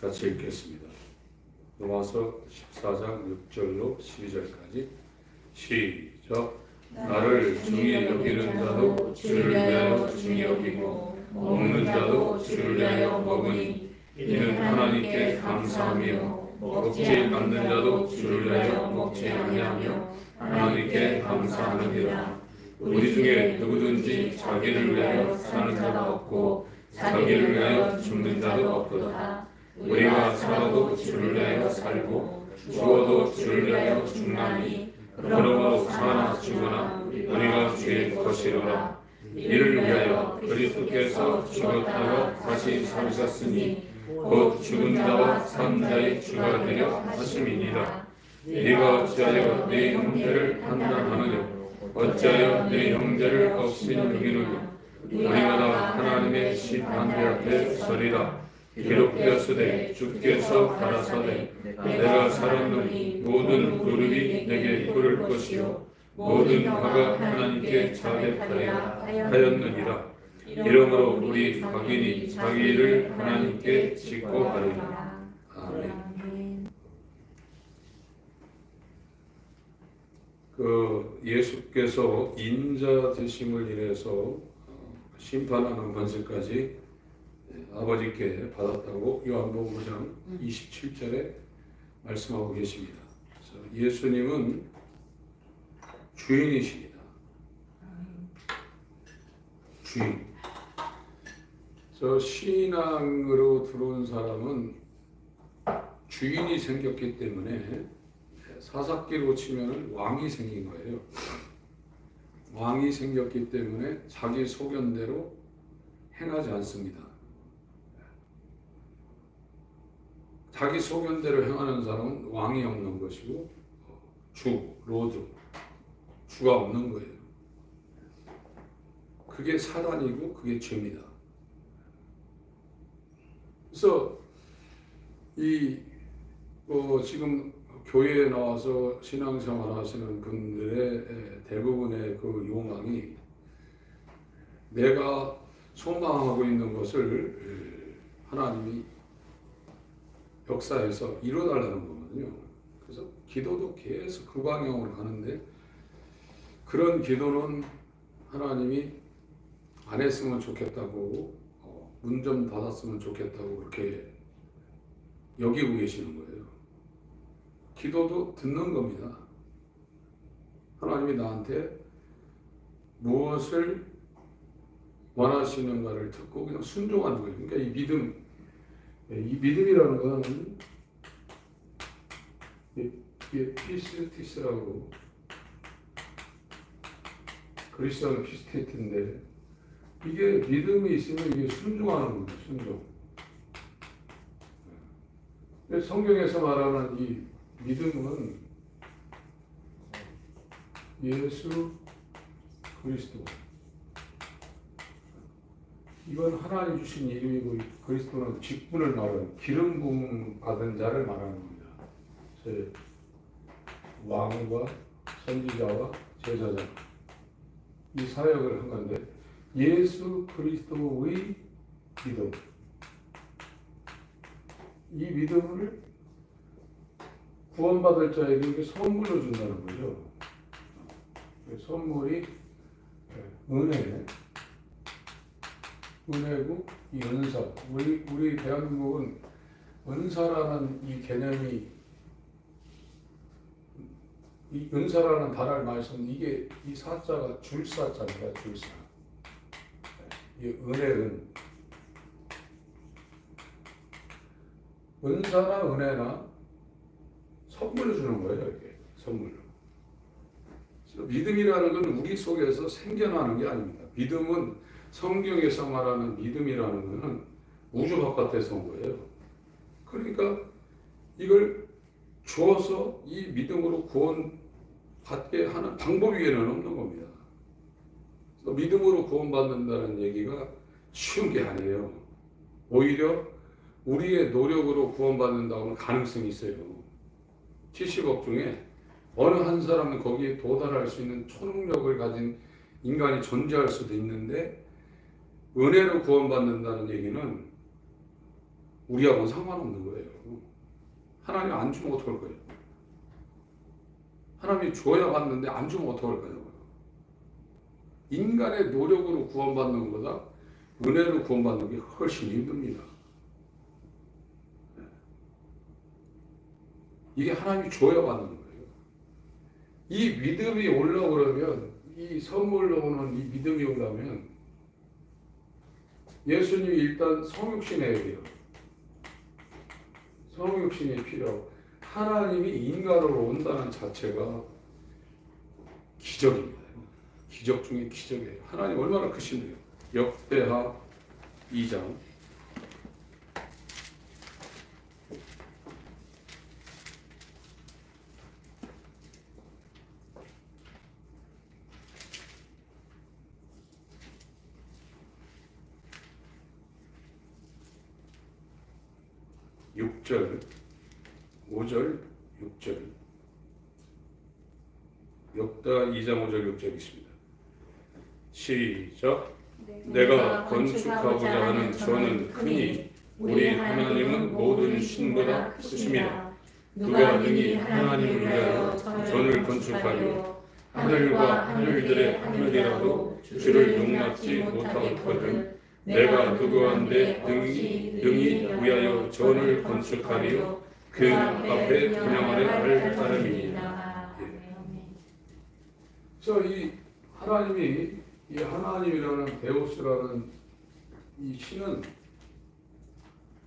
같이 읽겠습니다. 로마서 14장 6절로 12절까지 시작. 나를 중히 여기는 자도 주를 위하여 중히 여기고 먹는 자도 주를 위하여 먹으니 이는 하나님께 감사하며 먹지 않는 자도 주를 위하여 먹지 아니하며 하나님께 감사하느니라. 우리 중에 누구든지 자기를 위하여 사는 자가 없고 자기를 위하여 죽는 자도 없도다. 우리가 살아도 주를 위하여 살고 죽어도 주를 위하여 죽나니 그러므로 사나 죽으나 우리가 주의 것이로라. 이를 위하여 그리스도께서 죽었다가 다시 살으셨으니 곧 죽은 자와 산 자의 주가 되려 하심이니라. 네가 어찌하여 네 형제를 판단하느냐? 어찌하여 네 형제를 없인 여기느냐? 우리가 다 하나님의 심판대 앞에 서리라. 기록되었으되 주께서 가라사대 내가 살았노니 모든 무릎이 내게 꿇을 것이요 모든 화가 하나님께 자백하리라 하였느니라. 이러므로 우리 각인이 자기 일을 하나님께 짓고 하리라. 아멘. 예수께서 인자 되심을 인해서 심판하는 권세까지 아버지께 받았다고 요한복음 5장 27절에 말씀하고 계십니다. 그래서 예수님은 주인이십니다. 주인. 신앙으로 들어온 사람은 주인이 생겼기 때문에 사사기로 치면 왕이 생긴 거예요. 왕이 생겼기 때문에 자기 소견대로 행하지 않습니다. 자기 소견대로 행하는 사람은 왕이 없는 것이고 로드, 주가 없는 거예요. 그게 사단이고 그게 죄입니다. 그래서 지금 교회에 나와서 신앙생활 하시는 분들의 대부분의 그 욕망이 내가 소망하고 있는 것을 하나님이 역사에서 이뤄달라는 거거든요. 그래서 기도도 계속 그 방향으로 가는데 그런 기도는 하나님이 안 했으면 좋겠다고 문 좀 닫았으면 좋겠다고 그렇게 여기고 계시는 거예요. 기도도 듣는 겁니다. 하나님이 나한테 무엇을 원하시는가를 듣고 그냥 순종하는 거예요. 그러니까 이 믿음이라는 것은 이게 피스티스라고 그리스도는 피스티스인데 이게 믿음이 있으면 이게 순종하는 겁니다. 순종. 성경에서 말하는 이 믿음은 예수 그리스도 이건 하나님 주신 이름이고 그리스도는 직분을 말하는 기름 부음 받은 자를 말하는 겁니다. 왕과 선지자와 제사장 이 사역을 한 건데 예수 그리스도의 믿음 이 믿음을 구원받을 자에게 선물로 준다는 거죠. 선물이 은혜고 이 은사. 우리 대한민국은 은사라는 이 개념이 이 은사라는 단어를 많이 쓰는데 이게 이 사자가 줄사자입니다. 줄사. 이 은사나 은혜나 선물을 주는 거예요. 이게 선물로. 믿음이라는 건 우리 속에서 생겨나는 게 아닙니다. 믿음은 성경에서 말하는 믿음이라는 것은 우주 바깥에서 온 거예요. 그러니까 이걸 주어서 이 믿음으로 구원받게 하는 방법 외에는 없는 겁니다. 믿음으로 구원받는다는 얘기가 쉬운 게 아니에요. 오히려 우리의 노력으로 구원받는다고 하면 가능성이 있어요. 70억 중에 어느 한 사람은 거기에 도달할 수 있는 초능력을 가진 인간이 존재할 수도 있는데 은혜로 구원받는다는 얘기는 우리하고는 상관없는 거예요. 하나님 안 주면 어떡할 거예요? 하나님이 줘야 받는데 안 주면 어떡할 거예요? 인간의 노력으로 구원받는 것보다 은혜로 구원받는 게 훨씬 힘듭니다. 이게 하나님이 줘야 받는 거예요. 이 믿음이 올라오려면, 이 선물로 오는 이 믿음이 오려면 예수님이 일단 성육신해야 돼요. 성육신이 필요하고, 하나님이 인간으로 온다는 자체가 기적입니다. 기적 중에 기적이에요. 하나님 얼마나 크신데요. 역대하 2장 6절, 5절, 6절. 역대하 2장 5절 6절 있습니다. 시작. 내가 건축하고자 하는 저는 크니 우리 하나님은 모든 신보다 크심이라. 누가 능히 하나님을 위하여 전을 건축하려 하늘과 하늘들의 하늘이라도 주를 용납지 못하거든. 내가 누구한테 능히 위하여 전을 건축하리요 그 앞에 분양하려 할 따름이니라. 그래서 이 하나님이, 이 하나님이라는 데우스라는 이 신은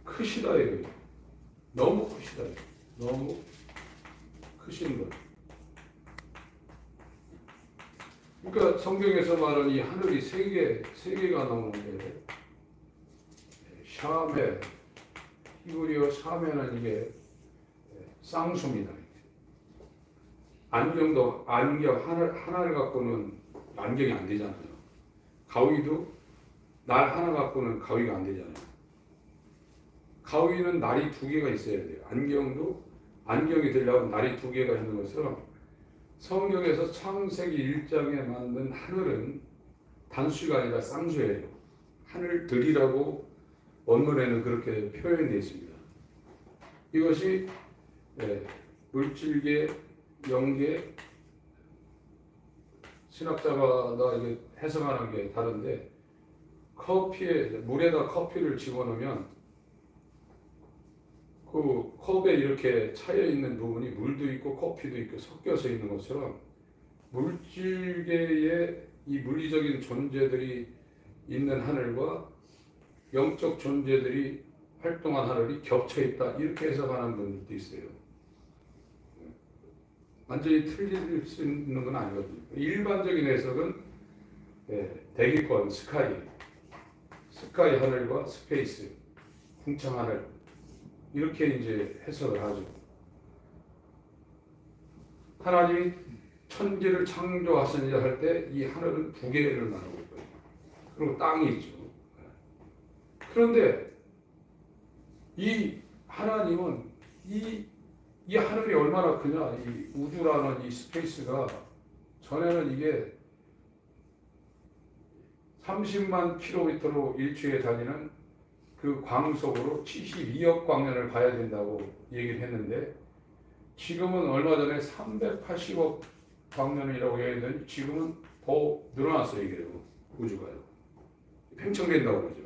크시다 이거예요. 너무 크시다. 너무 크신 것. 그러니까 성경에서 말하는 이 하늘이 세 개가 나오는데, 샤메, 히브리어 샤메는 이게 쌍수입니다. 안경 하나를 갖고는 안경이 안 되잖아요. 가위도 날 하나 갖고는 가위가 안 되잖아요. 가위는 날이 두 개가 있어야 돼요. 안경도 안경이 되려면 날이 두 개가 있는 것처럼 성경에서 창세기 1장에 만든 하늘은 단수가 아니라 쌍수예요. 하늘들이라고 원문에는 그렇게 표현되어 있습니다. 이것이 물질계, 영계, 신학자마다 이게 해석하는 게 다른데, 물에다 커피를 집어넣으면 그 컵에 이렇게 차여 있는 부분이 물도 있고 커피도 있고 섞여서 있는 것처럼 물질계에 이 물리적인 존재들이 있는 하늘과 영적 존재들이 활동한 하늘이 겹쳐 있다, 이렇게 해석하는 분들도 있어요. 완전히 틀릴 수 있는 건 아니거든요. 일반적인 해석은 대기권, 스카이 하늘과 스페이스, 궁창 하늘, 이렇게 이제 해석을 하죠. 하나님이 천지를 창조하시느냐 할 때 이 하늘은 두 개를 나누고 있고요. 그리고 땅이 있죠. 그런데 이 하나님은 이 하늘이 얼마나 크냐, 이 우주라는 이 스페이스가 전에는 이게 30만 킬로미터로 일주일에 다니는 그 광속으로 72억 광년을 가야 된다고 얘기를 했는데, 지금은 얼마 전에 380억 광년이라고 얘기했더니 지금은 더 늘어났어요. 이게요, 우주가요. 팽창된다고 그러죠.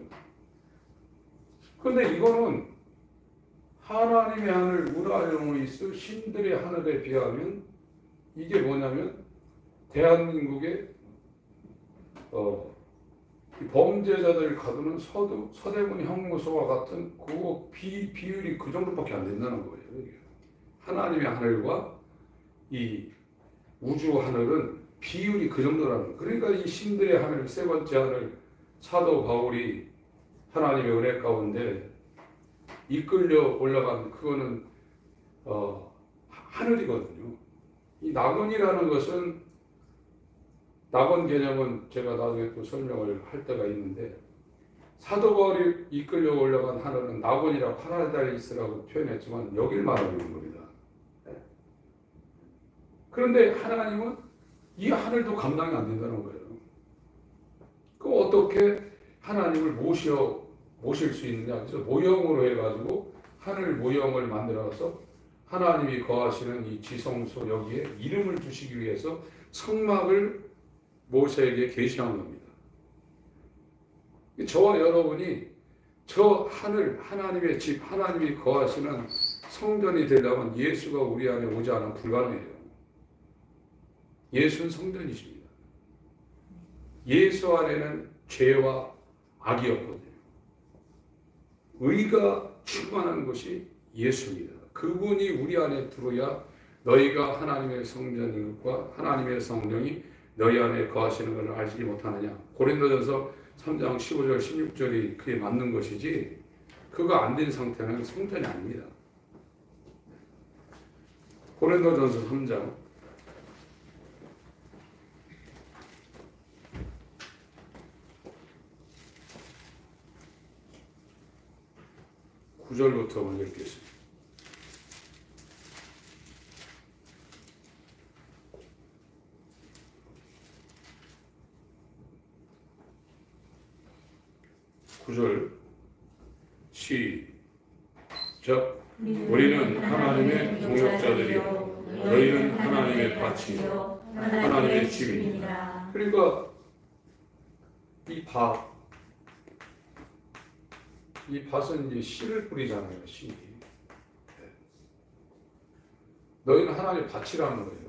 그런데 이거는 하나님의 하늘, 우라노이스, 신들의 하늘에 비하면 이게 뭐냐면 대한민국의 범죄자들 가두는 서대문 형무소와 같은 그 비율이 그 정도밖에 안 된다는 거예요. 하나님의 하늘과 이 우주 하늘은 비율이 그 정도라는 거예요. 그러니까 이 신들의 하늘, 세 번째 하늘, 사도 바울이 하나님의 은혜 가운데 이끌려 올라간 그거는 하늘이거든요. 이 낙원이라는 것은, 낙원 개념은 제가 나중에 또 설명을 할 때가 있는데, 사도 바울이 이끌려 올라간 하늘은 낙원이라고, 파라다이스라고 표현했지만 여길 말하고 있는 겁니다. 그런데 하나님은 이 하늘도 감당이 안 된다는 거예요. 그럼 어떻게 하나님을 모셔 모실 수 있느냐? 그래서 모형으로 해가지고 하늘 모형을 만들어서 하나님이 거하시는 이 지성소 여기에 이름을 두시기 위해서 성막을 모세에게 계시한 겁니다. 저와 여러분이 저 하늘, 하나님의 집, 하나님이 거하시는 성전이 되려면 예수가 우리 안에 오지 않으면 불가능해요. 예수는 성전이십니다. 예수 안에는 죄와 악이었거든요. 의가 충만한 것이 예수입니다. 그분이 우리 안에 들어야 너희가 하나님의 성전인 것과 하나님의 성령이 너희 안에 거하시는 것을 알지 못하느냐. 고린도전서 3장 15절 16절이 그게 맞는 것이지 그거 안 된 상태는 성전이 아닙니다. 고린도전서 3장 9절부터 먼저 읽겠습니다. 구절 시작. 우리는 하나님의 동역자들이요 너희는 하나님의 밭이요 하나님의 집이니라. 그러니까 이 밭은 이제 씨를 뿌리잖아요. 씨. 너희는 하나님의 밭이라는 거예요.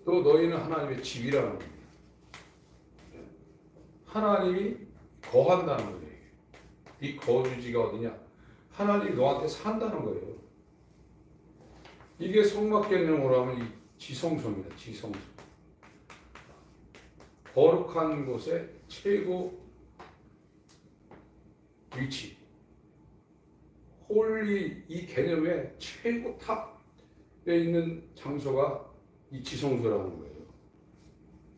또 너희는 하나님의 집이라는 겁니다. 하나님이 거한다는 거예요. 이 거주지가 어디냐? 하나님이 너한테 산다는 거예요. 이게 성막 개념으로 하면 이 지성소입니다. 지성소. 거룩한 곳의 최고 위치. 홀리 이 개념의 최고 탑에 있는 장소가 이 지성소라는 거예요.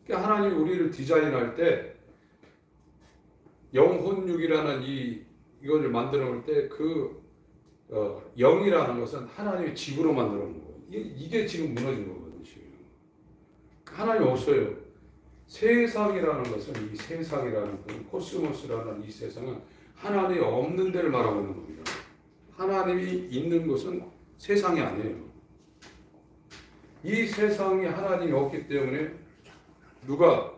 그러니까 하나님이 우리를 디자인할 때 영혼육이라는 이거를 만들어 놓을 때 영이라는 것은 하나님의 집으로 만들어 놓은 거예요. 이게 지금 무너진 거거든요. 지금. 하나님 없어요. 세상이라는 것은 이 세상이라는 그 코스모스라는 이 세상은 하나님이 없는 데를 말하고 있는 겁니다. 하나님이 있는 곳은 세상이 아니에요. 이 세상에 하나님이 없기 때문에 누가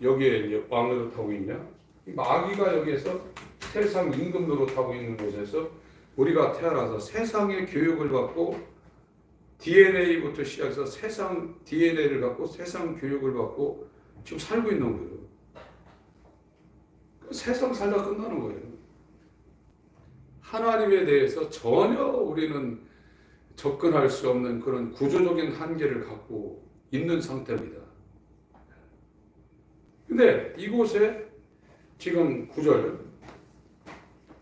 여기에 이제 왕으로 타고 있냐? 마귀가 여기에서 세상 임금으로 타고 있는 곳에서 우리가 태어나서 세상의 교육을 받고 DNA부터 시작해서 세상 DNA를 갖고 세상 교육을 받고 지금 살고 있는 거예요. 세상 살다 끝나는 거예요. 하나님에 대해서 전혀 우리는 접근할 수 없는 그런 구조적인 한계를 갖고 있는 상태입니다. 근데 이곳에 지금 9절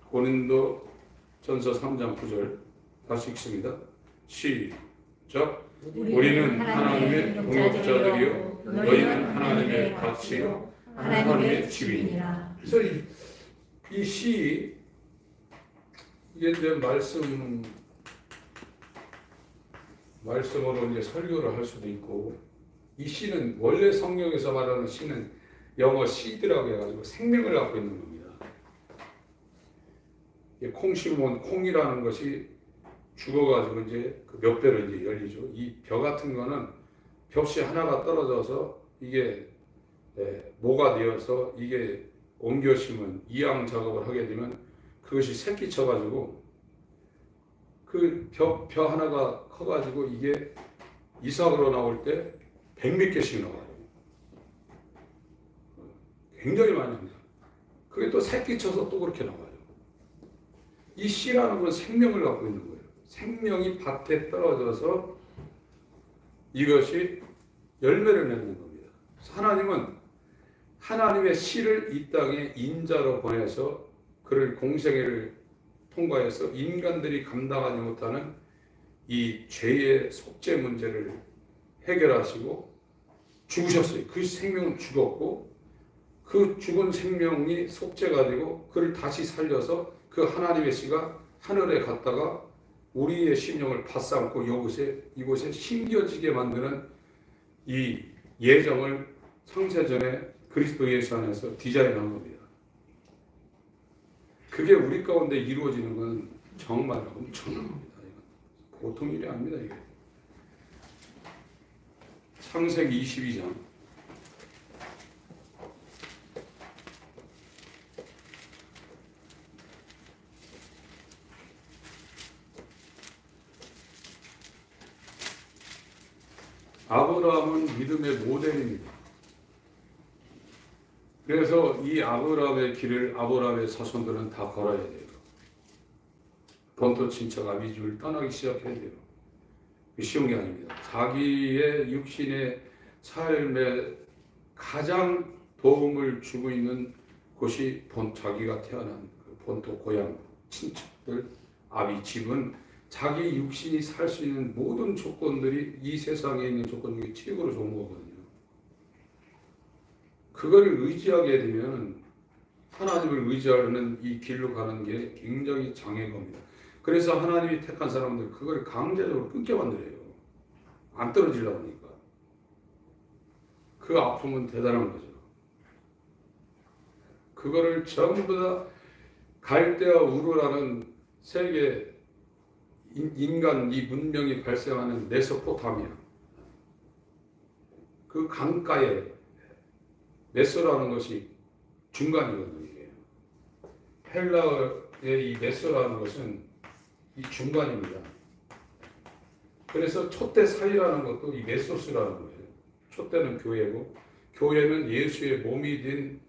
고린도 전서 3장 9절 다시 읽습니다. 시작. 우리는 하나님의 동역자들이요 너희는 하나님의 밭이요 하나님의 집이니라. 그래서 이 시 이게 이제 말씀으로 이제 설교를 할 수도 있고 이 시는 원래 성경에서 말하는 시는 영어 시드라고 해가지고 생명을 갖고 있는 겁니다. 콩 심으면 콩이라는 것이 죽어가지고 이제 그 몇 배로 이제 열리죠. 이 벼 같은 거는 벼씨 하나가 떨어져서 이게 모가 되어서 이게 옮겨 심은 이양 작업을 하게 되면 그것이 새끼 쳐가지고 그 벼 하나가 커가지고 이게 이삭으로 나올 때 100몇 개씩 나와요. 굉장히 많이 합니다. 그게 또 새끼 쳐서 또 그렇게 나와요. 이 씨라는 건 생명을 갖고 있는 거예요. 생명이 밭에 떨어져서 이것이 열매를 맺는 겁니다. 하나님은 하나님의 씨를 이 땅에 인자로 보내서 그를 공생애를 통과해서 인간들이 감당하지 못하는 이 죄의 속죄 문제를 해결하시고 죽으셨어요. 그 생명은 죽었고 그 죽은 생명이 속죄가 되고 그를 다시 살려서 그 하나님의 씨가 하늘에 갔다가 우리의 심령을 받삼고 이곳에 심겨지게 만드는 이 예정을 창세전에 그리스도 예수 안에서 디자인한 겁니다. 그게 우리 가운데 이루어지는 건 정말 엄청난 겁니다. 보통 일이 아닙니다. 이게. 창세기 22장 아브라함은 믿음의 모델입니다. 그래서 이 아브라함의 길을 아브라함의 자손들은 다 걸어야 돼요. 본토 친척 아비집을 떠나기 시작해야 돼요. 쉬운 게 아닙니다. 자기의 육신의 삶에 가장 도움을 주고 있는 곳이 자기가 태어난 본토 고향 친척들 아비집은 자기 육신이 살 수 있는 모든 조건들이 이 세상에 있는 조건 중에 최고로 좋은 거거든요. 그거를 의지하게 되면 하나님을 의지하는 이 길로 가는 게 굉장히 장애인 겁니다. 그래서 하나님이 택한 사람들 그걸 강제적으로 끊게 만들어요. 안 떨어지려고 하니까. 그 아픔은 대단한 거죠. 그거를 전부 다 갈대아 우르라는 세계 인간 이 문명이 발생하는 메소포타미아 그 강가에 메소라는 것이 중간이거든요. 헬라어의 이 메소라는 것은 이 중간입니다. 그래서 촛대 사이라는 것도 이 메소스라는 거예요. 촛대는 교회고 교회는 예수의 몸이 된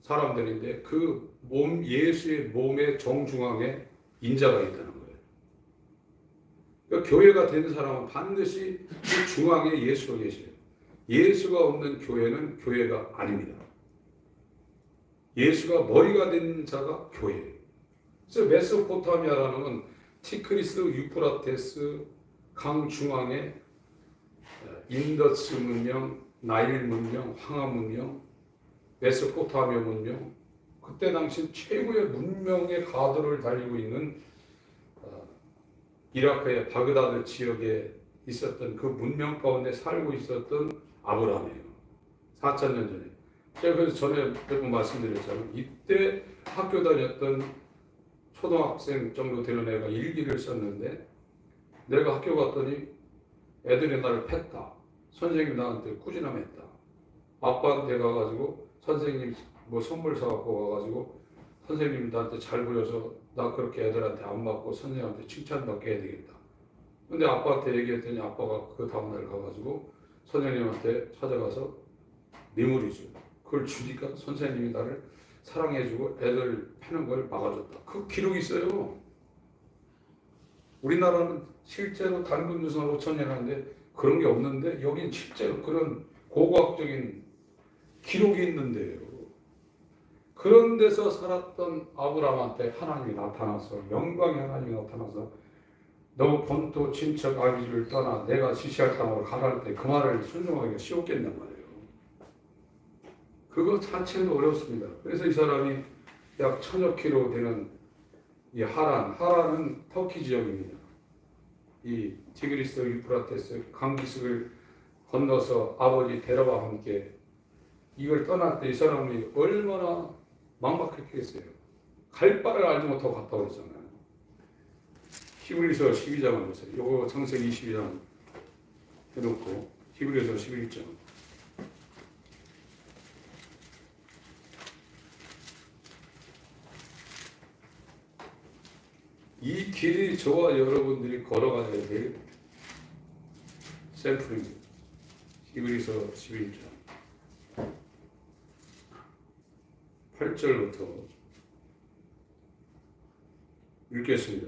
사람들인데 그 몸 예수의 몸의 정중앙에 인자가 있다는 거예요. 그러니까 교회가 된 사람은 반드시 그 중앙에 예수가 계셔요. 예수가 없는 교회는 교회가 아닙니다. 예수가 머리가 된 자가 교회예요. 그래서 메소포타미아라는 건 티크리스, 유프라테스 강 중앙에 인더스 문명, 나일 문명, 황하 문명, 메소포타미아 문명 그때 당시 최고의 문명의 가도를 달리고 있는 이라크의 바그다드 지역에 있었던 그 문명 가운데 살고 있었던 아브라함이에요. 4,000년 전에. 제가 그래서 전에 몇 번 말씀드렸잖아요. 이때 학교 다녔던 초등학생 정도 되는 애가 일기를 썼는데 내가 학교 갔더니 애들이 나를 팼다. 선생님이 나한테 꾸지람했다. 아빠한테 가가지고 선생님 뭐 선물 사갖고 가가지고 선생님 나한테 잘 보여서 나 그렇게 애들한테 안 맞고 선생님한테 칭찬받게 해야 되겠다. 근데 아빠한테 얘기했더니 아빠가 그 다음날 가가지고 선생님한테 찾아가서 뇌물이 줘. 그걸 주니까 선생님이 나를 사랑해주고 애들 패는 걸 막아줬다. 그 기록이 있어요. 우리나라는 실제로 단군주선 5,000년 하는데 그런 게 없는데 여긴 실제로 그런 고고학적인 기록이 있는데요. 그런 데서 살았던 아브라함한테 하나님이 나타나서 영광의 하나님이 나타나서 너 본토 친척 아비집을 떠나 내가 지시할 땅으로 가라 할 때 그 말을 순종하기가 쉬웠겠냔 말이에요. 그거 자체는 어렵습니다. 그래서 이 사람이 약 1,000여 킬로 되는 이 하란은 터키 지역입니다. 이 티그리스 유프라테스 강기슭을 건너서 아버지 데라와 함께 이걸 떠날 때 이 사람이 얼마나 막막했겠어요. 갈 바를 알지 못하고 갔다 오잖아요. 히브리서 12장을 보세요. 요거 창세기 22장 해놓고 히브리서 11장. 이 길이 저와 여러분들이 걸어가야 될 샘플입니다. 히브리서 11장 8절부터 읽겠습니다.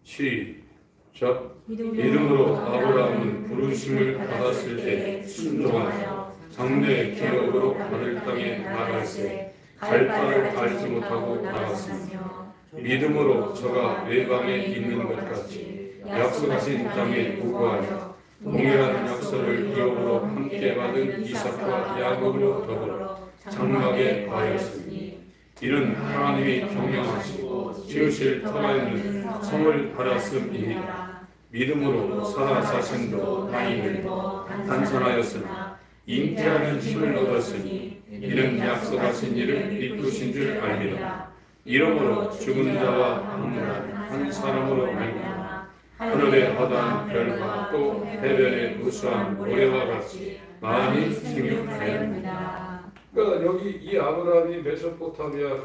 시작. 믿음으로 아브라함은 부르심을 받았을 때 순종하여 장래 기업으로 받을 땅에 나갈새 갈 바를 알지 못하고 나갔으며 믿음으로 저가 외방에 있는 것 같이 약속하신 땅에 우거하여 동일한 약속을 기업으로 함께 받은 이삭과 야곱으로 더불어 장막에 거하였으니 이는 하나님이 경영하시고 지으실 터가 있는 성을 알았음이니라. 믿음으로 사라 자신도 나이 들고 단선하였으나 잉태하는 힘을 얻었으니 이는 약속하신 일을 이루신 줄 알미라. 이러므로 죽은 자와 합물한 한 사람으로 말미암아 하늘에 허다한 별과 또 해변에 무수한 모래와 같이 많이 생육하였느니라. 그러니까 여기 이 아브라함이 메소포타미아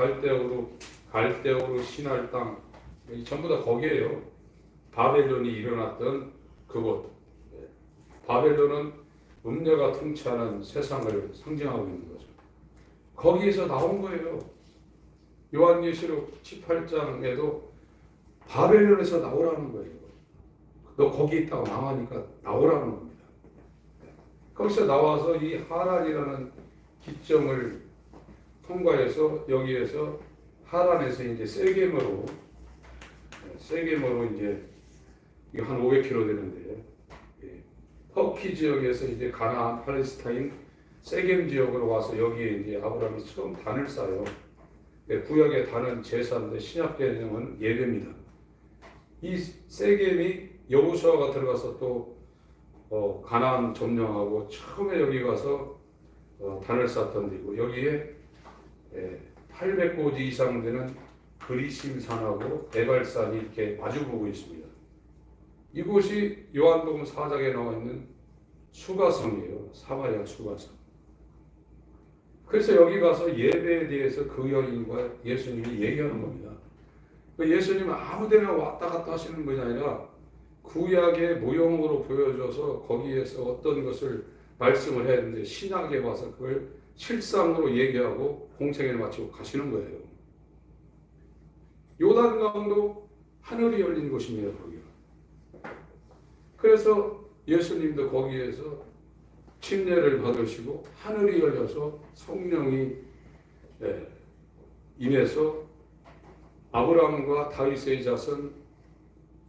갈대오르 시날 땅 전부 다 거기에요. 바벨론이 일어났던 그곳. 바벨론은 음녀가 통치하는 세상을 상징하고 있는 거죠. 거기에서 나온 거예요. 요한계시록 18장에도 바벨론에서 나오라는 거예요. 너 거기 있다고 나가니까 나오라는 겁니다. 거기서 나와서 이 하란이라는 기점을 통과해서 여기에서 하란에서 이제 세겜으로 이제 한 500km 되는데 터키 지역에서 이제 가나안, 팔레스타인, 세겜 지역으로 와서 여기에 이제 아브라함이 처음 단을 쌓아요. 구약의 단은 제사인데 신약 개념은 예배입니다. 이 세겜이 여호수아가 들어가서 또 가나안 점령하고 처음에 여기 가서 단을 쌓던 데고 여기에 800고지 이상 되는 그리심산하고 에발산이 이렇게 마주보고 있습니다. 이곳이 요한복음 4장에 나와 있는 수가성이에요. 사마리아 수가성. 그래서 여기 가서 예배에 대해서 그 여인과 예수님이 얘기하는 겁니다. 예수님은 아무데나 왔다 갔다 하시는 것이 아니라 구약의 모형으로 보여줘서 거기에서 어떤 것을 말씀을 해야 되는데 신약에 와서 그걸 실상으로 얘기하고 공생애를 마치고 가시는 거예요. 요단강도 하늘이 열린 곳입니다. 거기가. 그래서 예수님도 거기에서 침례를 받으시고 하늘이 열려서 성령이 임해서 아브라함과 다윗의 자손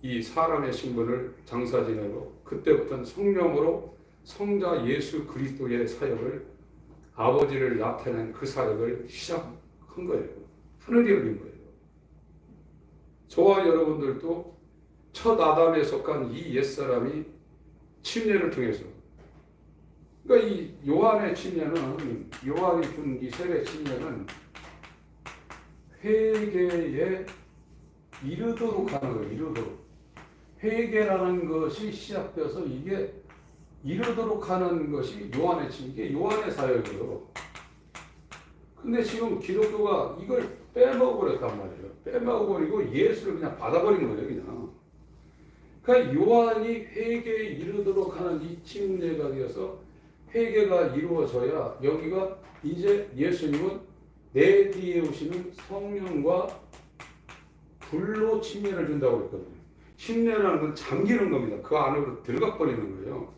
이 사람의 신분을 장사 지내고 그때부터는 성령으로 성자 예수 그리스도의 사역을 아버지를 나타낸 그 사역을 시작한 거예요. 하늘이 열린 거예요. 저와 여러분들도 첫 아담에 속한 이 옛사람이 침례를 통해서 그러니까 이 요한의 침례는 요한이 준 이 세례 침례는 회개에 이르도록 하는 거예요. 이르도록. 회개라는 것이 시작돼서 이게 이르도록 하는 것이 요한의 침례, 이게 요한의 사역이에요. 근데 지금 기독교가 이걸 빼먹어버렸단 말이에요. 빼먹어버리고 예수를 그냥 받아버린 거예요. 그냥. 그러니까 요한이 회개에 이르도록 하는 이 침례가 되어서 회개가 이루어져야 여기가 이제 예수님은 내 뒤에 오시는 성령과 불로 침례를 준다고 했거든요. 침례라는 건 잠기는 겁니다. 그 안으로 들어가 버리는 거예요.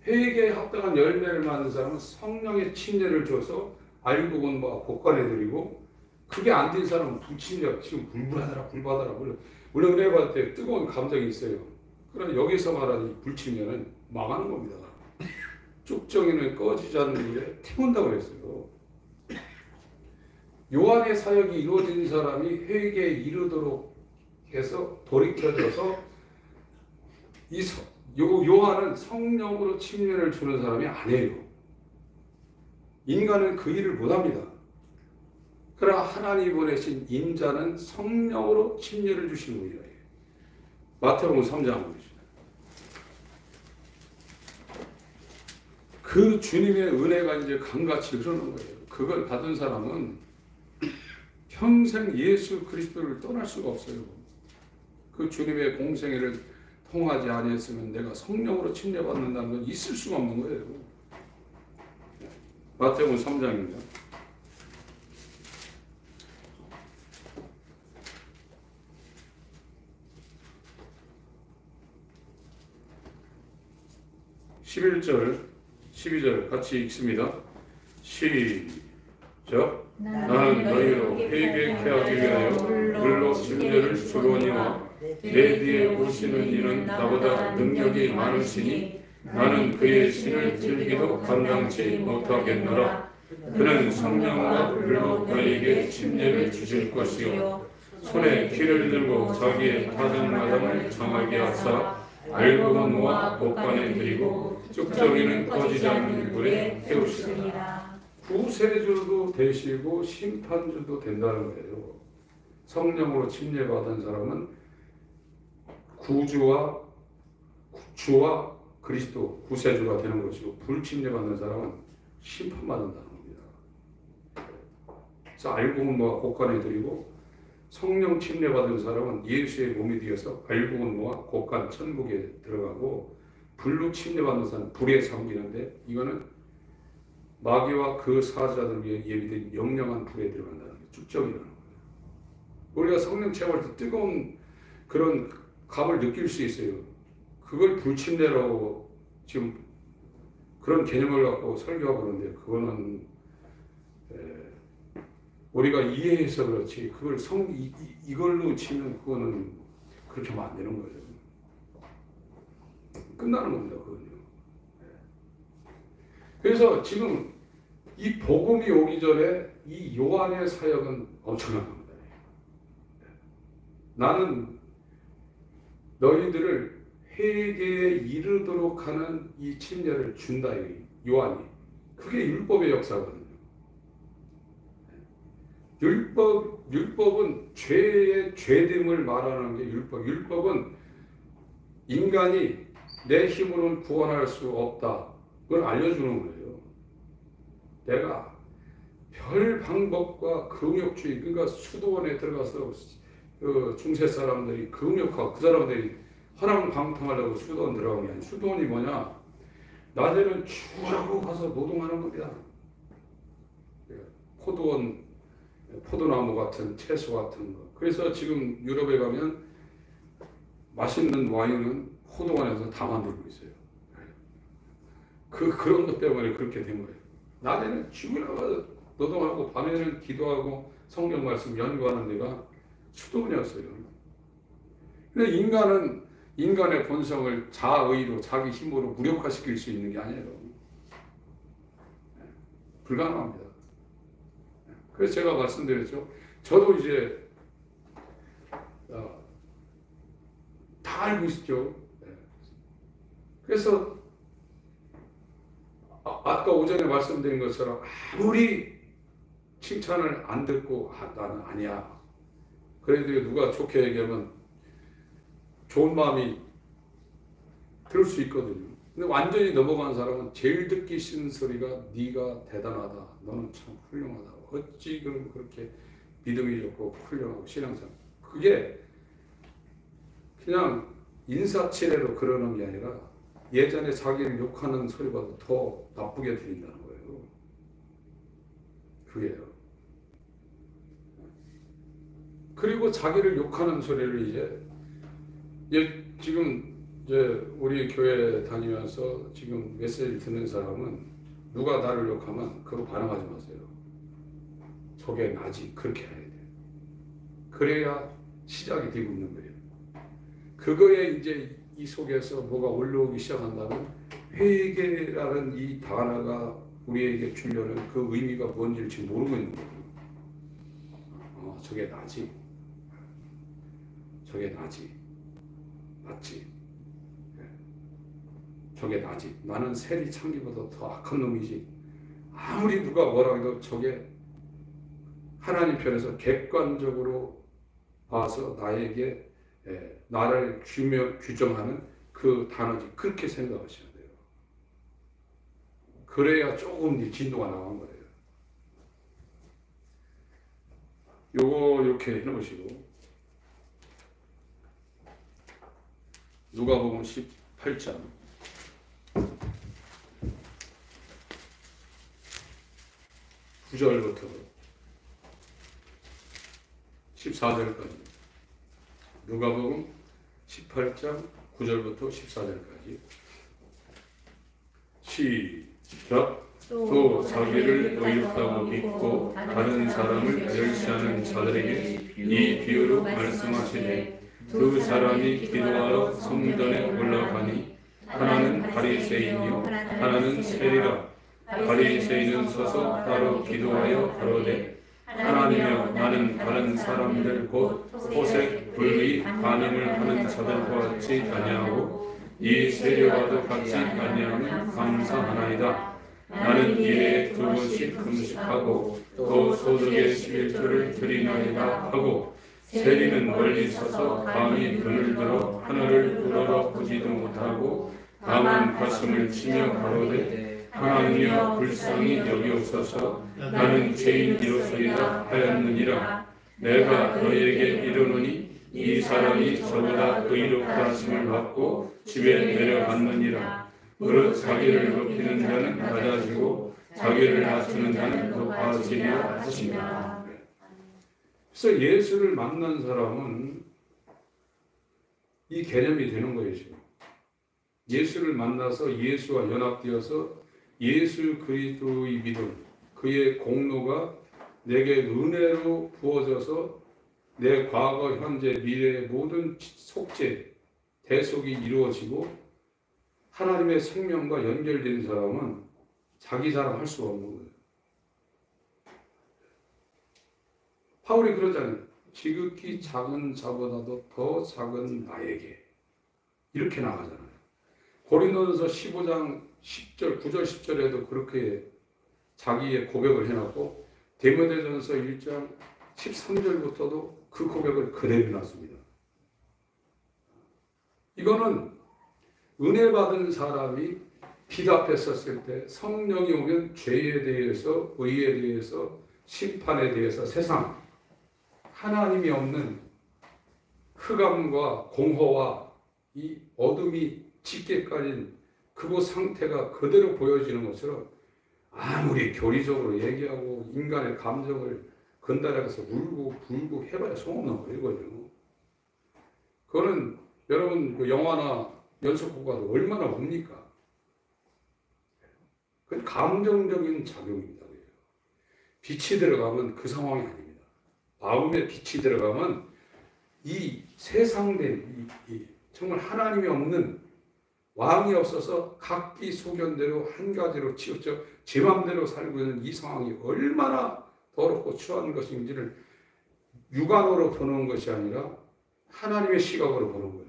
회개에 합당한 열매를 맞는 사람은 성령의 침례를 줘서 알곡은 뭐 복간해 드리고 그게 안 된 사람은 불침례 지금 불받아라 물론 은혜 받을 때 뜨거운 감정이 있어요. 그러나 여기서 말하는 이 불침례는 망하는 겁니다. 쭉정이는 꺼지지 않는 일에 태운다고 그랬어요. 요한의 사역이 이루어진 사람이 회개에 이르도록 해서 돌이켜져서 요한은 성령으로 침례를 주는 사람이 아니에요. 인간은 그 일을 못합니다. 그러나 하나님이 보내신 인자는 성령으로 침례를 주시는 분이에요. 마태복음 3장 보겠습니다. 그 주님의 은혜가 이제 강같이 흐르는 거예요. 그걸 받은 사람은 평생 예수 그리스도를 떠날 수가 없어요. 그 주님의 공생애를 통하지 아니했으면 내가 성령으로 침례받는다는 건 있을 수가 없는 거예요. 마태복음 3장입니다. (11절) (12절) 같이 읽습니다. 시작. 나는 너희로 회개케 하기 위하여 물로 침례를 주거니와 내 뒤에 오시는 이는 나보다 능력이 많으시니 나는 그의 신을 들기도 감당치 못하겠노라. 그는 성령과 불로 너희에게 침례를 주실 것이요 손에 키를 들고 자기의 타작마당을 정하게 하사 알곡은 모아 복간에 드리고 쭉정이는 꺼지지 않는 불에 태우시리라. 구세주도 되시고 심판주도 된다는 거예요. 성령으로 침례받은 사람은 구주와 주와 그리스도 구세주가 되는 것이고, 불침례받는 사람은 심판받는다는 겁니다. 그래서 알곡은 모아 곡간에 들이고, 성령 침례받은 사람은 예수의 몸이 되어서 알곡은 모아 곡간 천국에 들어가고, 불로 침례받는 사람은 불에 잠기는데, 이거는 마귀와 그 사자들 위해 예비된 영영한 불에 들어간다는 게 축적이라는 거예요. 우리가 성령 체험할 때 뜨거운 그런 감을 느낄 수 있어요. 그걸 불침례라고 지금 그런 개념을 갖고 설교하고 그러는데, 그거는 우리가 이해해서 그렇지, 그걸 이걸로 치면 그거는 그렇게 하면 안 되는 거예요. 끝나는 겁니다, 그건요. 그래서 지금 이 복음이 오기 전에 이 요한의 사역은 엄청난 겁니다. 나는 너희들을 회개에 이르도록 하는 이 침례를 준다, 이 요한이. 그게 율법의 역사거든요. 율법은 죄의 죄됨을 말하는 게 율법. 율법은 인간이 내 힘으로는 구원할 수 없다, 그걸 알려주는 거예요. 내가 별 방법과 금욕주의, 그러니까 수도원에 들어가서 그 중세 사람들이 금욕하고, 그 사람들이 화랑방탕하려고 수도원 들어간 게 아니에요. 수도원이 뭐냐? 낮에는 죽으라고 가서 노동하는 겁니다. 포도원, 포도나무 같은 채소 같은 거. 그래서 지금 유럽에 가면 맛있는 와인은 포도원에서 다 만들고 있어요. 그런 것 때문에 그렇게 된 거예요. 낮에는 죽으라고 가서 노동하고, 밤에는 기도하고 성경 말씀 연구하는 데가 수도원이었어요. 근데 인간은 인간의 본성을 자의로, 자기 힘으로 무력화시킬 수 있는 게 아니에요. 불가능합니다. 그래서 제가 말씀드렸죠. 저도 이제 다 알고 있죠. 그래서 아까 오전에 말씀드린 것처럼 아무리 칭찬을 안 듣고 나는 아니야, 그래도 누가 좋게 얘기하면 좋은 마음이 들을 수 있거든요. 근데 완전히 넘어간 사람은 제일 듣기 싫은 소리가 네가 대단하다, 너는 참 훌륭하다, 어찌 그럼 그렇게 믿음이 좋고 훌륭하고 신앙생, 그게 그냥 인사치레로 그러는 게 아니라 예전에 자기를 욕하는 소리보다 더 나쁘게 들린다는 거예요. 그게요. 그리고 자기를 욕하는 소리를 지금 우리 교회 다니면서 지금 메시지를 듣는 사람은 누가 나를 욕하면 그거 반응하지 마세요. 저게 나지, 그렇게 해야 돼. 그래야 시작이 되고 있는 거예요. 그거에 이제 이 속에서 뭐가 올라오기 시작한다면, 회개라는 이 단어가 우리에게 주려는 그 의미가 뭔지를 지금 모르고 있는 거예요. 저게 나지, 저게 나지, 맞지, 저게 나지, 나는 세리 창기보다 더 악한 놈이지, 아무리 누가 뭐라 해도 저게 하나님 편에서 객관적으로 봐서 나에게 나를 규정하는 그 단어지, 그렇게 생각하셔야 돼요. 그래야 조금 진도가 나간 거예요. 요거 이렇게 해놓으시고, 누가복음 18장 9절부터 14절까지, 누가복음 18장 9절부터 14절까지 시작. 또 자기를 의롭다고 믿고 다른 사람을 멸시하는 자들에게 이 비유로 말씀하시되, 두 사람이 기도하러 성전에 올라가니 하나는 바리새인이요 하나는 세리라. 바리새인은 서서 따로 기도하여 가로되, 하나님이여, 나는 다른 사람들 곧 호색, 불의, 간음을 하는 자들과 같이 아니하고 이 세리와도 같이 아니함을 감사하나이다. 나는 일에 2번씩 금식하고 또 소득의 11조를 드리나이다 하고, 세리는 멀리 서서 감히 눈을 들어 하늘을 우러러 보지도 못하고 다만 가슴을 치며 가로되 하나님이여 불쌍히 여기옵소서. 나는 죄인이로소이다 하였느니라. 내가 너희에게 이르노니 이 사람이 저보다 의롭다 하심을 받고 집에 내려갔느니라. 무릇 자기를 높이는 자는 낮아지고 자기를 낮추는 자는 높아지리라 하시니라. 그래서 예수를 만난 사람은 이 개념이 되는 거예요. 지금 예수를 만나서 예수와 연합되어서 예수 그리스도의 믿음, 그의 공로가 내게 은혜로 부어져서 내 과거, 현재, 미래의 모든 속죄, 대속이 이루어지고 하나님의 생명과 연결된 사람은 자기 자랑할 수가 없는 거예요. 바울이 그러잖아요. 지극히 작은 자보다도 더 작은 나에게, 이렇게 나가잖아요. 고린도전서 15장 10절, 9절, 10절에도 그렇게 자기의 고백을 해놨고 디모데전서 1장 13절부터도 그 고백을 그대로 해놨습니다. 이거는 은혜 받은 사람이 비답했었을 때 성령이 오면 죄에 대해서, 의에 대해서, 심판에 대해서 세상, 하나님이 없는 흑암과 공허와 이 어둠이 짙게 깔린 그곳 상태가 그대로 보여지는 것처럼 아무리 교리적으로 얘기하고 인간의 감정을 건달아서 울고 불고 해봐야 소용없는 거예요. 이거죠. 그거는 여러분 그 영화나 연속극 봐도 얼마나 옵니까? 그건 감정적인 작용입니다. 빛이 들어가면 그 상황이 아닙니다. 마음에 빛이 들어가면 이 세상된 정말 하나님이 없는, 왕이 없어서 각기 소견대로 한 가지로 치우쳐 제 마음대로 살고 있는 이 상황이 얼마나 더럽고 추한 것인지를 육안으로 보는 것이 아니라 하나님의 시각으로 보는 거예요.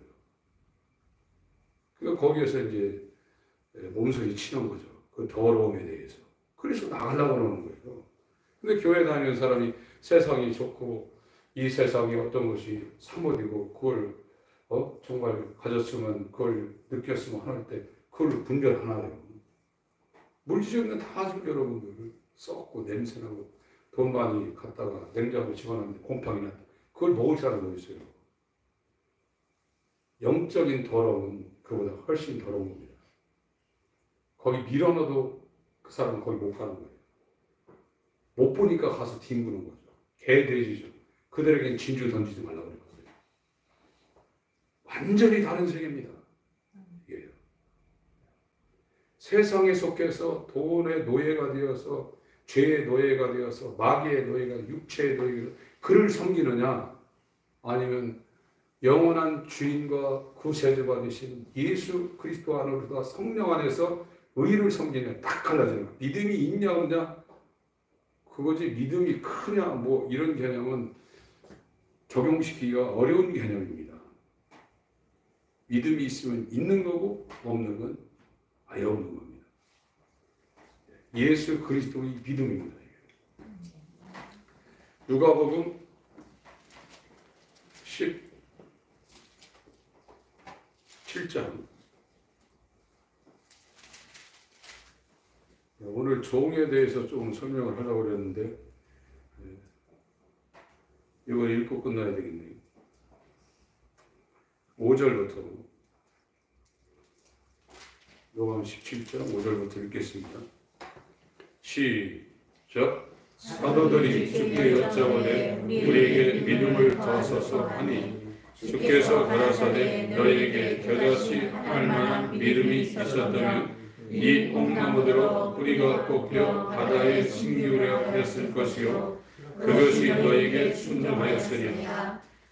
그러니까 거기에서 이제 몸소리 치는 거죠. 그 더러움에 대해서. 그래서 나가려고 하는 거예요. 근데 교회 다니는 사람이 세상이 좋고 이 세상이 어떤 것이 사모되고 그걸 정말 가졌으면, 그걸 느꼈으면 할 때 그걸 분별 하나 해요. 물질은 다 지금 여러분들 썩고 냄새나고 돈 많이 갖다가 냉장고 집어넣는데 곰팡이 났다. 그걸 먹을 사람도 있어요. 영적인 더러움은 그보다 훨씬 더러운 겁니다. 거기 밀어넣어도 그 사람은 거기 못 가는 거예요. 못 보니까 가서 뒹구는 거죠. 개돼지죠. 그들에겐 진주 던지지 말라고 그랬거든요. 완전히 다른 세계입니다. 이게요. 세상에 속해서 돈의 노예가 되어서, 죄의 노예가 되어서, 마귀의 노예가, 육체의 노예가, 그를 섬기느냐, 아니면 영원한 주인과 구세주가 되신 예수 그리스도 안으로다 성령 안에서 의를 섬기느냐, 딱 갈라지는 거예요. 믿음이 있냐 없냐 그거지, 믿음이 크냐 뭐 이런 개념은 적용시키기가 어려운 개념입니다. 믿음이 있으면 있는 거고 없는 건 아예 없는 겁니다. 예수 그리스도의 믿음입니다. 누가복음 17장. 오늘 종에 대해서 조금 설명을 하려고 그랬는데 이걸 읽고 끝나야 되겠네요. 5절부터 요한 17장 5절부터 읽겠습니다. 시작. 사도들이 주께 여쭤보되 우리에게 믿음을 더하소서 하니 주께서 가라사대 너희에게 겨자씨 할 만한 믿음이 있었다면 이 뽕나무들로 뿌리가 뽑혀 바다에 심기우려 하였을 것이요 그것이 너희에게 순종하였으니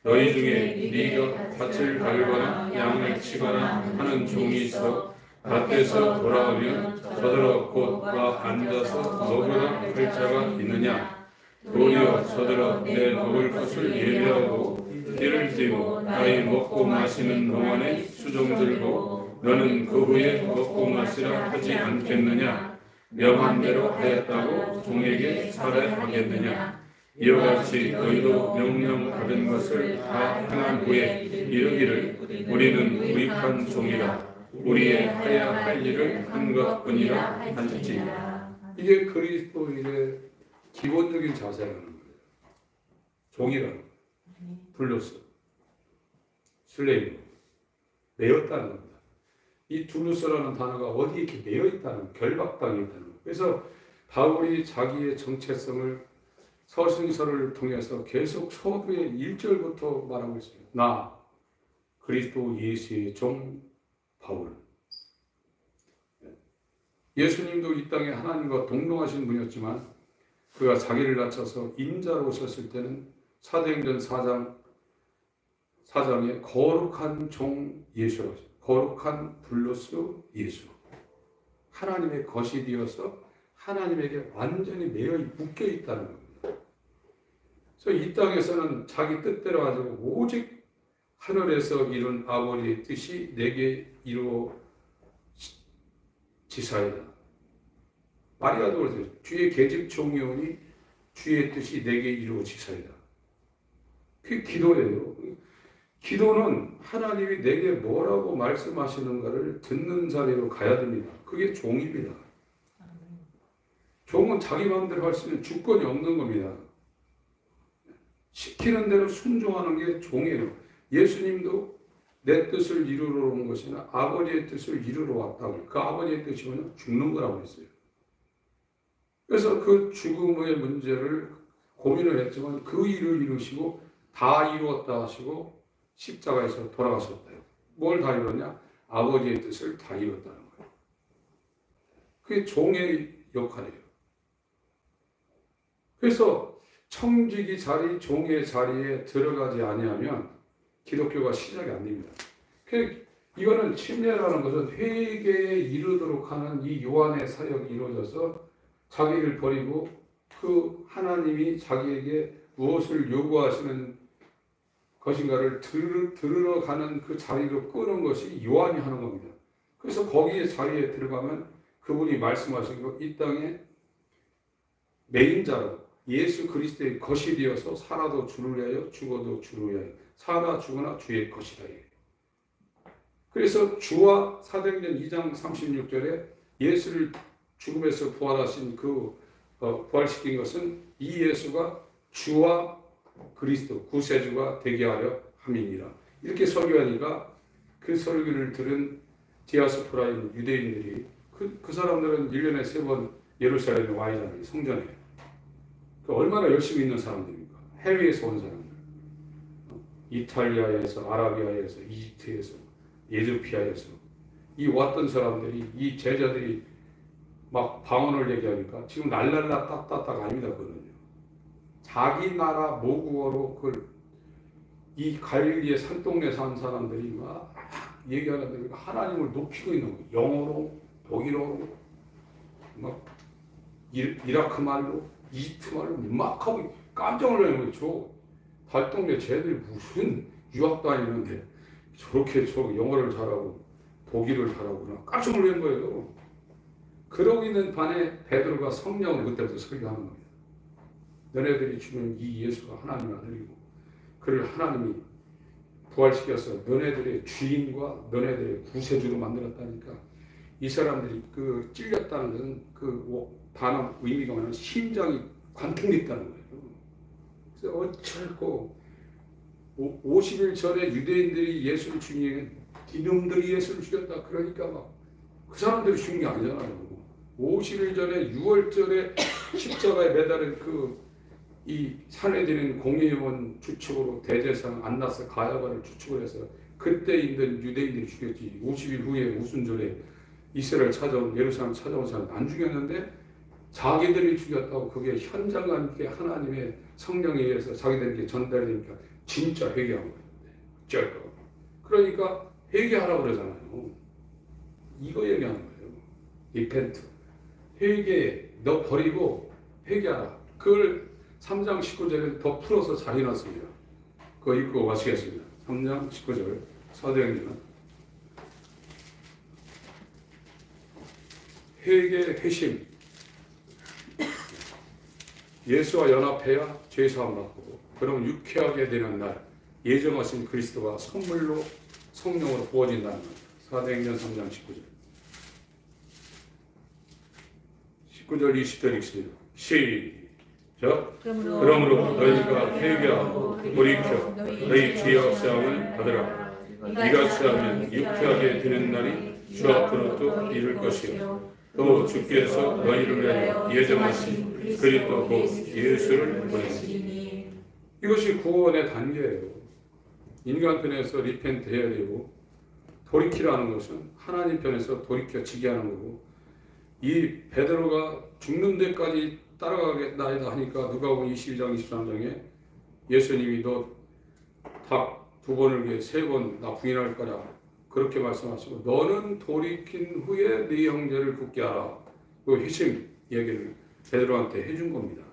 너희 중에 네가 밭을 갈거나 양을 치거나 하는 종이 있어 밭에서 돌아오면 저들어 곧 와 앉아서 먹으라 할 자가 있느냐. 도리어 저들어 내 먹을 것을 예배하고 띠를 띠고 나의 먹고 마시는 동안에 수종 들고 너는 그 후에 먹고 마시라 하지 않겠느냐. 명한 대로 하였다고 종에게 살해하겠느냐. 이와 같이 너희도 명령 받은 것을 다 행한 후에 이르기를 우리는 무익한 종이라 우리의 하여야 할 일을 한 것뿐이라 할지니라. 이게 그리스도인의 기본적인 자세라는 거예요. 종이라는 거예요. 둘러서 슬레이브 매였다는 겁니다. 이 둘러서라는 단어가 어디에 이렇게 매여 있다는, 결박당해 있다는 거예요. 그래서 바울이 자기의 정체성을 서신서를 통해서 계속 서두의 1절부터 말하고 있어요. 나 그리스도 예수의 종 바울. 예수님도 이 땅에 하나님과 동등하신 분이었지만 그가 자기를 낮춰서 인자로 오셨을 때는 사도행전 4장에 거룩한 종 예수라고 했어요. 거룩한 블루스 예수. 하나님의 것이 되어서 하나님에게 완전히 매여 묶여 있다는 겁니다. 그래서 이 땅에서는 자기 뜻대로 가지고 오직 하늘에서 이룬 아버지의 뜻이 내게 이루어지사이다. 마리아도 그러세요. 주의 계집 종이오니 주의 뜻이 내게 이루어지사이다. 그게 기도예요. 기도는 하나님이 내게 뭐라고 말씀하시는가를 듣는 자리로 가야 됩니다. 그게 종입니다. 종은 자기 마음대로 할 수 있는 주권이 없는 겁니다. 시키는 대로 순종하는 게 종이에요. 예수님도 내 뜻을 이루러 온 것이나 아버지의 뜻을 이루러 왔다고. 그 아버지의 뜻이 뭐냐? 죽는 거라고 했어요. 그래서 그 죽음의 문제를 고민을 했지만 그 일을 이루시고 다 이루었다 하시고 십자가에서 돌아가셨다요. 뭘 다 이뤘냐? 아버지의 뜻을 다 이뤘다는 거예요. 그게 종의 역할이에요. 그래서 청지기 자리, 종의 자리에 들어가지 아니하면 기독교가 시작이 안 됩니다. 이거는 침례라는 것은 회개에 이르도록 하는 이 요한의 사역이 이루어져서 자기를 버리고 그 하나님이 자기에게 무엇을 요구하시는 것인가를 들으러 가는 그 자리로 끄는 것이 요한이 하는 겁니다. 그래서 거기에 자리에 들어가면 그분이 말씀하신 것, 이 땅에 메인자로 예수 그리스도의 것이 되어서 살아도 주를 위하여 죽어도 주를 위하여 살아 죽으나 주의 것이다. 그래서 주와 사도행전 2장 36절에 예수를 죽음에서 부활하신 부활시킨 것은 이 예수가 주와 그리스도 구세주가 되게 하려 함이니라. 이렇게 설교하니까 그 설교를 들은 디아스포라인 유대인들이 그 사람들은 1년에 3번 예루살렘에 와 있잖아요. 성전에. 얼마나 열심히 있는 사람들입니까? 해외에서 온 사람들. 이탈리아에서, 아라비아에서, 이집트에서, 에티오피아에서 이 왔던 사람들이, 이 제자들이 막 방언을 얘기하니까 지금 날랄라 따따따가 아닙니다. 그거는요. 자기 나라 모국어로 이 갈릴리의 산동네 산 사람들이 막 얘기하는데 하나님을 높이고 있는 거예요. 영어로, 독일어로, 막 이라크 말로, 이집트 말로 막 하고 깜짝 놀라는 거죠. 달동네 쟤들이 무슨 유학 다니는데 저렇게 영어를 잘하고 독일을 잘하고 깜짝 놀란 거예요. 그러고 있는 반에 베드로가 성령을 그때부터 설교하는 겁니다. 너네들이 주는 이 예수가 하나님의 아들이고 그를 하나님이 부활시켜서 너네들의 주인과 너네들의 구세주로 만들었다니까. 이 사람들이 찔렸다는 것은 단어 의미가 뭐냐면 심장이 관통됐다는 거예요. 그래서 어쩔고 50일 전에 유대인들이 예수를 죽이게 이놈들이 예수를 죽였다. 그러니까 막 그 사람들이 죽은 게 아니잖아요. 50일 전에 6월절에 십자가에 매달린 이 산헤드린 공회의원 주축으로 대제사장 안나스 가야바를 주축을 해서 그때 있는 유대인들이 죽였지. 50일 후에 우순절에 이스라엘 찾아온 예루살렘 찾아온 사람 안 죽였는데 자기들이 죽였다고 그게 현장과 함께 하나님의 성령에 의해서 자기들에게 전달되니까 진짜 회개한 거예요. 어쩔까. 그러니까 회개하라고 그러잖아요. 이거 얘기하는 거예요. 리펜트. 회개, 너 버리고 회개하라. 그걸 3장 19절에 더 풀어서 잘 해놨습니다. 그거 읽고 마치겠습니다. 3장 19절 사도행전. 회개, 회심. 예수와 연합해야 죄사함 받고 그럼 유쾌하게 되는 날 예정하신 그리스도가 선물로 성령으로 부어진다는 겁니다. 사도행전 3장 19절 20절 읽습니다. 시작. 그러므로 너희가 회개하고 돌이켜 너희 죄의 사함을 받으라. 이같이 하면 유쾌하게 되는 날이 주 앞으로 또 이를 것이요 또 주께서 너희를 위하여 예정하신 그리스도 곧 예수를 보내시니. 이것이 구원의 단계예요. 인간 편에서 리펜트 해야 되고 돌이키라는 것은 하나님 편에서 돌이켜지게 하는 거고, 이 베드로가 죽는 데까지 따라가겠나이다 하니까 누가복음 22장 23장에 예수님이 너 닭 2번을 위해 3번 나 부인할 거라 그렇게 말씀하시고 너는 돌이킨 후에 네 형제를 굳게 하라. 그 회심 얘기를 베드로한테 해준 겁니다.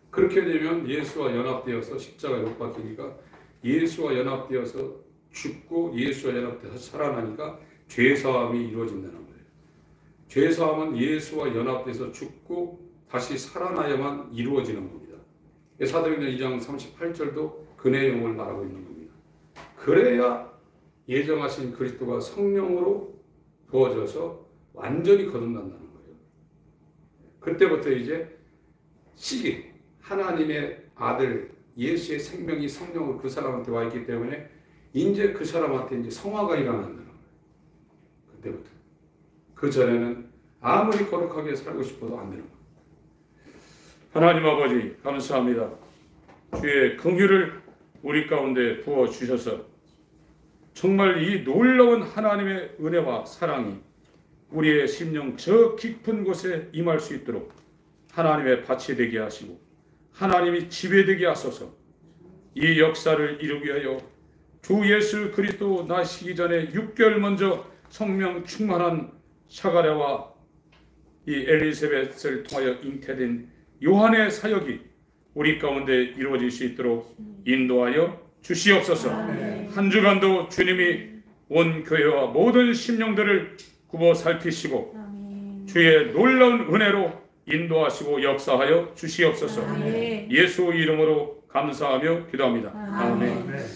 그렇게 되면 예수와 연합되어서 십자가에 못 박히니까 예수와 연합되어서 죽고 예수와 연합돼서 살아나니까 죄사함이 이루어진다는 거예요. 죄사함은 예수와 연합돼서 죽고 다시 살아나야만 이루어지는 겁니다. 사도행전 2장 38절도 그 내용을 말하고 있는 겁니다. 그래야 예정하신 그리스도가 성령으로 부어져서 완전히 거듭난다는 거예요. 그때부터 이제 시기, 하나님의 아들 예수의 생명이 성령으로 그 사람한테 와 있기 때문에 이제 그 사람한테 이제 성화가 일어난다는 거예요. 그때부터. 그 전에는 아무리 거룩하게 살고 싶어도 안 되는 거예요. 하나님 아버지 감사합니다. 주의 긍휼을 우리 가운데 부어 주셔서 정말 이 놀라운 하나님의 은혜와 사랑이 우리의 심령 저 깊은 곳에 임할 수 있도록 하나님의 밭이 되게 하시고 하나님이 지배되게 하소서. 이 역사를 이루기 위하여 주 예수 그리스도 나시기 전에 6개월 먼저 성령 충만한 사가랴와 이 엘리사벳을 통하여 잉태된 요한의 사역이 우리 가운데 이루어질 수 있도록 인도하여 주시옵소서. 한 주간도 주님이 온 교회와 모든 심령들을 굽어 살피시고 주의 놀라운 은혜로 인도하시고 역사하여 주시옵소서. 예수 이름으로 감사하며 기도합니다. 아멘.